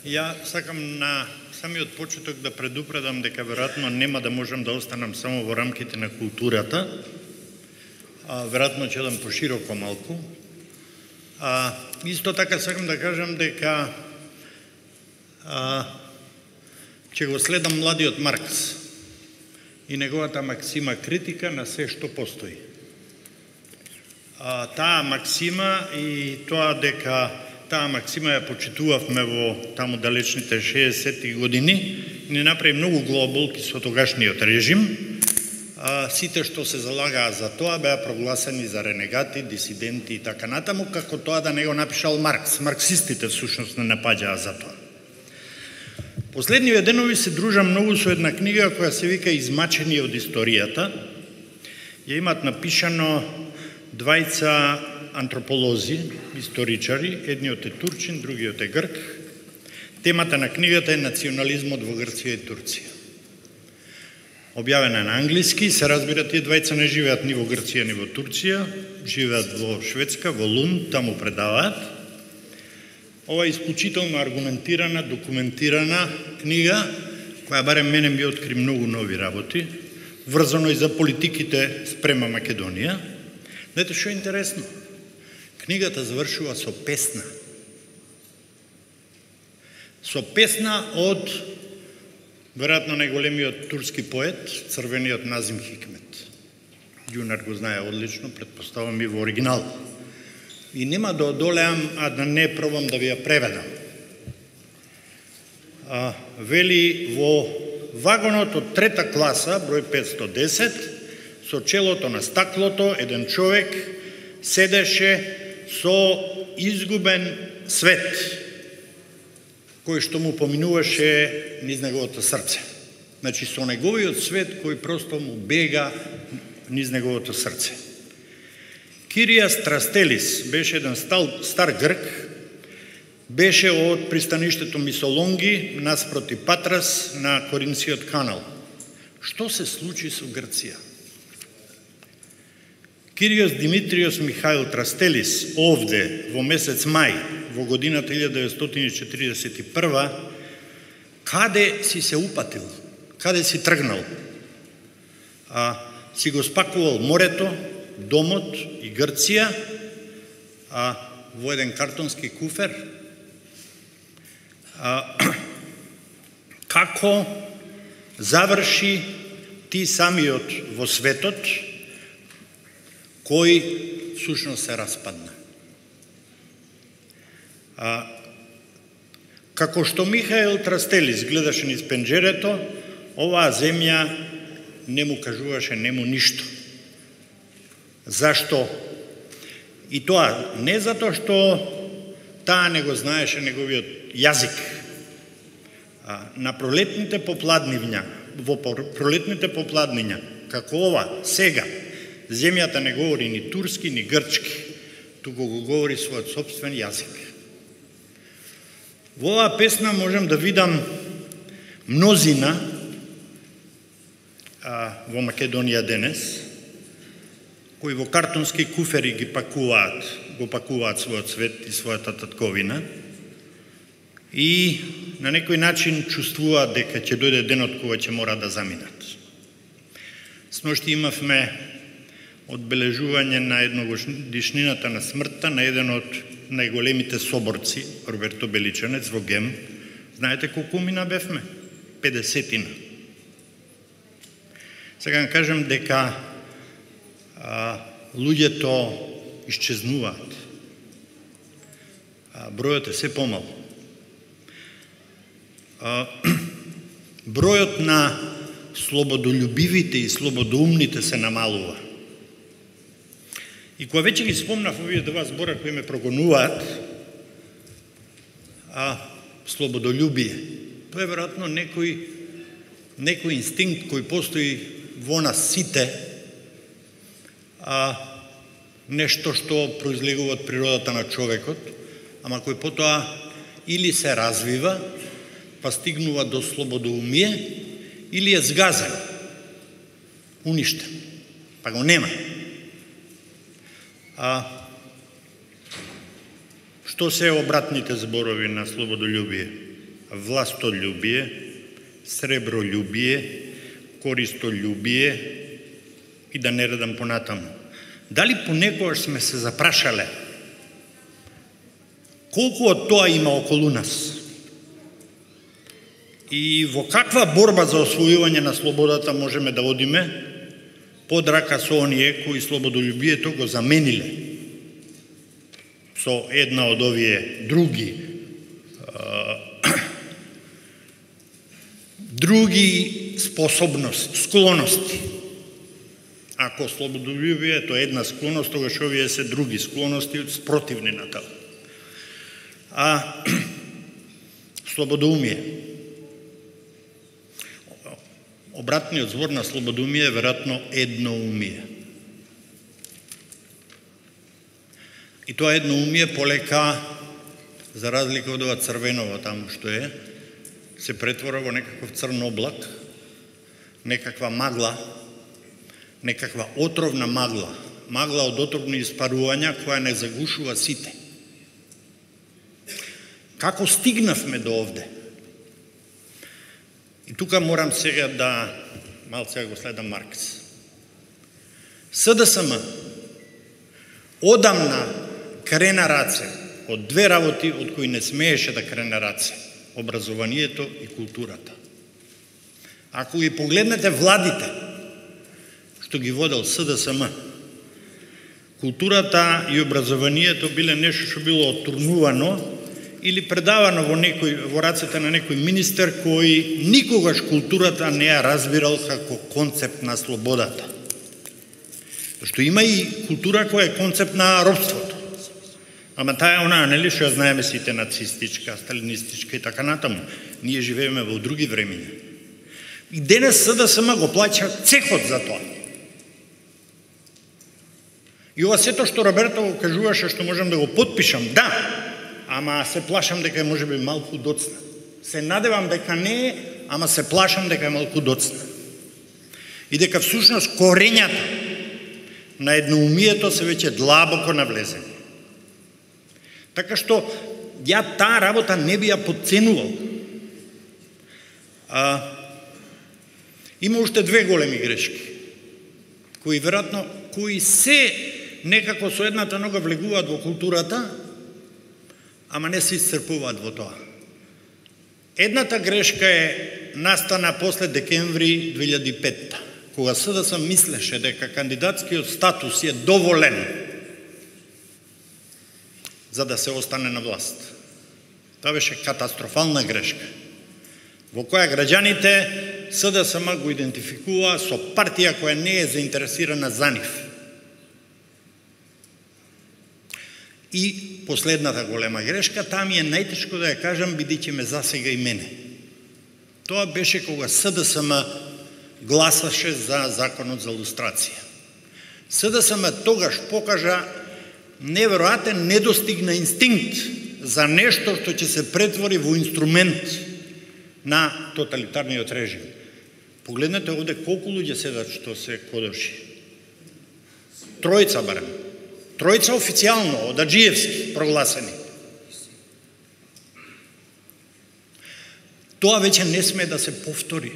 Ја сакам на самиот почеток да предупредам дека веројатно нема да можам да останам само во рамките на културата, веројатно ќе дам пошироко малку. Исто така сакам да кажам дека ќе го следам младиот Маркс и неговата максима критика на се што постои. Таа максима и тоа дека таа максима ја почитувавме во таму далечните 60-ти години, ни направи многу глоболки со тогашниот режим. Сите што се залагаа за тоа беа прогласени за ренегати, дисиденти и така натаму, како тоа да не го напишал Маркс. Марксистите всушност не напаѓаа за тоа. Последниве денови се дружам многу со една книга која се вика Измачени од историјата. Ја имаат напишано двајца антрополози, историчари, едниот е турчин, другиот е грк. Темата на книгата е национализмот во Грција и Турција. Објавена на англиски, се разбира тие двајца не живеат ни во Грција, ни во Турција, живеат во Шведска, во Лунд, таму предаваат. Ова е исклучително аргументирана, документирана книга, која барем мене ми откри многу нови работи, врзано и за политиките спрема Македонија. Знаете што е интересно? Книгата завршува со песна. Со песна од, веројатно, најголемиот турски поет, црвениот Назим Хикмет. Ѓунар го знае одлично, претпоставам и во оригинал. И нема да одолеам, а да не пробам да ви ја преведам. Вели, во вагонот од трета класа, број 510, со челото на стаклото, еден човек седеше со изгубен свет, кој што му поминуваше низ неговото срце. Значи, со неговиот свет кој просто му бега низ неговото срце. Киријас Трастелис беше еден стар грк, беше од пристаништето Мисолонги наспроти Патрас на Коринсиот канал. Што се случи со Грција? Кириос Димитриос Михаил Трастелис овде во месец мај во годината 1941 каде си се упатил? Каде си тргнал? Си го спакувал морето, домот и Грција во еден картонски куфер. Како заврши ти самиот во светот кој всушност се распадна? Како што Михаил Трастелис гледаше низ пенџерето, оваа земја не му кажуваше нему ништо. Зашто? И тоа не затоа што таа не го знаеше неговиот јазик. На пролетните попладнивња, во пролетните попладнивња, како ова, сега, земјата не говори ни турски, ни грчки, туку го говори својот собствен јазик. Во оваа песна можам да видам мнозина во Македонија денес, кои во картонски куфери го пакуваат својот свет и својата татковина и на некој начин чувствуваат дека ќе дојде денот кога ќе мора да заминат. Сношти имавме одбележување на едногодишнината на смртта на еден од најголемите соборци, Роберто Беличанец во Гем. Знаете колку мина бевме? 50-тина. Сега кажам дека луѓето исчезнуваат. Бројот е се помал. Бројот на слободолюбивите и слободоумните се намалува. И кога веќе ги спомнав овие два збора кои ме прогонуваат, слободолюбие, тоа е веројатно некој инстинкт кој постои во нас сите, нешто што произлегува од природата на човекот, ама кој потоа или се развива, па стигнува до слободоумие, или е згазен, уништен, па го нема. Што се обратните зборови на слободолюбие? властолюбие, сребролюбие, користолюбие и да не редам понатаму. Дали понекогаш сме се запрашале колку од тоа има околу нас? И во каква борба за освојување на слободата можеме да одиме под рака со оние кои слободолюбието го замениле со една од овие други способности, склоности. Ако слободолюбието е една склоност, тогаш овие се други склоности спротивни на тоа. Слободоумие. Обратниот збор на слободоумие е веројатно едноумие. И тоа едноумие полека, за разлика од ова црвеново таму што е, се претвора во некаков црн облак, некаква магла, некаква отровна магла, магла од отровни испарувања која не загушува сите. Како стигнавме до овде? И тука морам сега да малце го следам Маркс. СДСМ одамна крена раце од две работи од кои не смееше да крене раце: образованието и културата. Ако ги погледнете владите што ги водел СДСМ, културата и образованието биле нешто што било отурнувано или предавано во рацете на некој министер кој никогаш културата не ја разбирал како концепт на слободата. Што има и култура која е концепт на робството. Ама таа е онаа, нели, што ја знаеме сите, нацистичка, сталинистичка и така натаму. Ние живееме во други времиња. И денес СДСМ го плаќа цехот за тоа. И ова сето што Роберто го кажуваше, што можам да го потпишам, да, ама се плашам дека може би малку доцна. Се надевам дека не е, ама се плашам дека е малку доцна. И дека всушност корењата на едноумието се веќе длабоко навлезени. Така што ја таа работа не би ја подценувал. Има уште две големи грешки, кои се некако со едната нога влегуваат во културата, ама не се исцрпуваат во тоа. Едната грешка е настана после декември 2005, кога СДСМ мислеше дека кандидатскиот статус е доволен за да се остане на власт. Тоа беше катастрофална грешка, во која граѓаните СДСМ го идентификува со партија која не е заинтересирана за нив. И последната голема грешка, таа ми е најтешко да ја кажам, бидејќи ме засега и мене. Тоа беше кога СДСМ гласаше за законот за лустрација. СДСМ тогаш покажа неверојатен недостиг на инстинкт за нешто што ќе се претвори во инструмент на тоталитарниот режим. Погледнете овде колку луѓе седат што се кодоши. Тројца барем. Тројца официјално, од Аджиевски прогласени. Тоа веќе не сме да се повтори.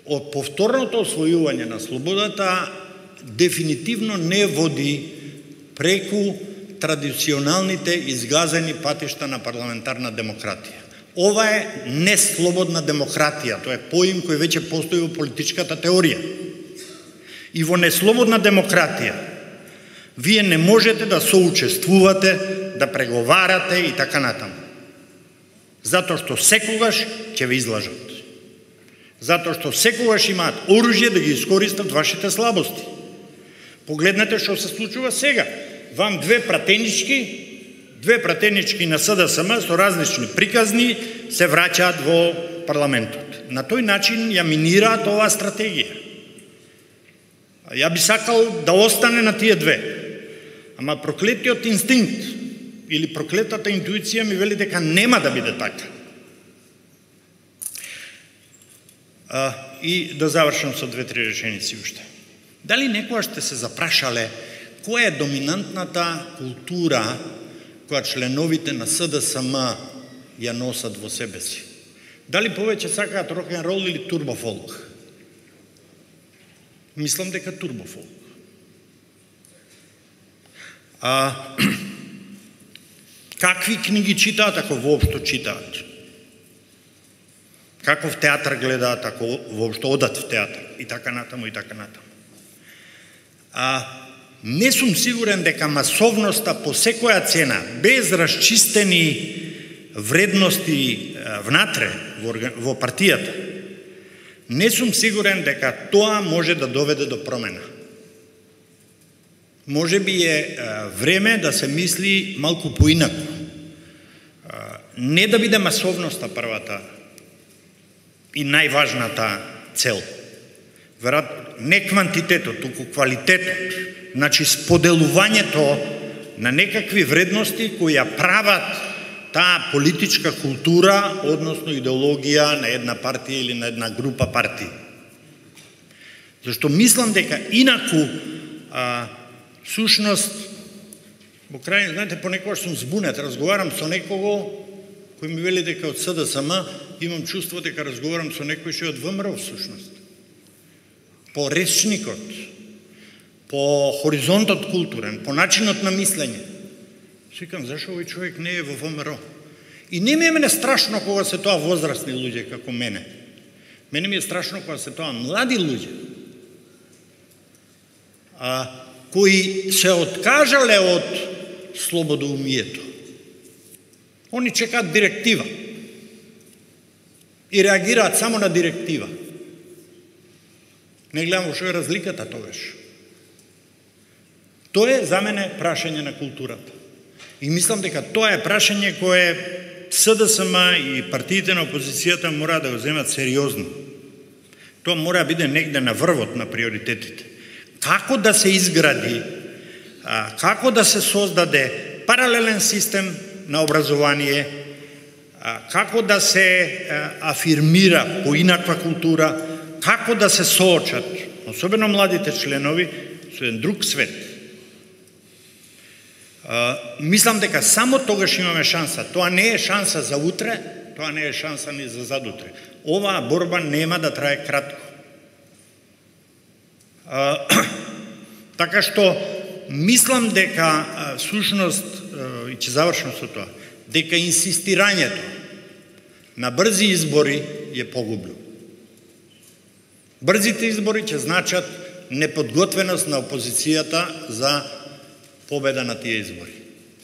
Повторното освојување на слободата дефинитивно не води преку традиционалните изгазени патишта на парламентарна демократија. Ова е неслободна демократија, тоа е поим кој веќе постои во политичката теорија. И во неслободна демократија вие не можете да соучествувате, да преговарате и така натаму. Затоа што секогаш ќе ве излажат. Затоа што секогаш имаат оружје да ги искористат вашите слабости. Погледнете што се случува сега. Вам две пратенички на СДСМ со различни приказни се враќаат во парламентот. На тој начин ја минираат оваа стратегија. Ја би сакал да остане на тие две. Ама проклетиот инстинкт или проклетата интуиција ми вели дека нема да биде така. И да завршам со две-три реченици уште. Дали некоја сте се запрашале која е доминантната култура која членовите на СДСМ ја носат во себе си. Дали повеќе сакаат рок-н-рол или турбофолк? Мислам дека турбофолк. Какви книги читаат, ако воопшто читаат? Каков театар гледаат, ако воопшто одат в театар? И така натаму, и така натаму. Не сум сигурен дека масовноста по секоја цена, без расчистени вредности внатре во партијата, не сум сигурен дека тоа може да доведе до промена. Може би е време да се мисли малку поинаку. Не да биде масовноста првата и најважната цел. Не квантитетот, туку квалитетот. Значи споделувањето на некакви вредности кои ја прават таа политичка култура, односно идеологија на една партија или на една група партии. Зашто мислам дека инаку сушност, во крај, знаете, понекогаш сум збунет, разговарам со некого кој ми вели дека од СДСМ, имам чувство дека разговарам со некој што е од ВМРО всушност. По речникот, по хоризонтот културен, по начинот на мислење. Викам, зашо овој човек не е во ВМРО? И не ми е мене страшно кога се тоа возрастни луѓе како мене. Мене ми е страшно кога се тоа млади луѓе, кои се откажале од слободоумието. Они чекаат директива и реагираат само на директива. Не гледам во што е разликата тогаш. Тоа е за мене прашање на културата. И мислам дека тоа е прашање кое СДСМ и партиите на опозицијата мора да го земат сериозно. Тоа мора да биде негде на врвот на приоритетите. Како да се изгради, како да се создаде паралелен систем на образование, како да се афирмира поинаква култура, како да се соочат, особено младите членови, со еден друг свет. Мислам дека само тогаш имаме шанса. Тоа не е шанса за утре, тоа не е шанса ни за задутре. Оваа борба нема да трае кратко. Така што мислам дека сушност, и ќе завршам со тоа, дека инсистирањето на брзи избори е погубно. Брзите избори ќе значат неподготвеност на опозицијата за победа на тие избори.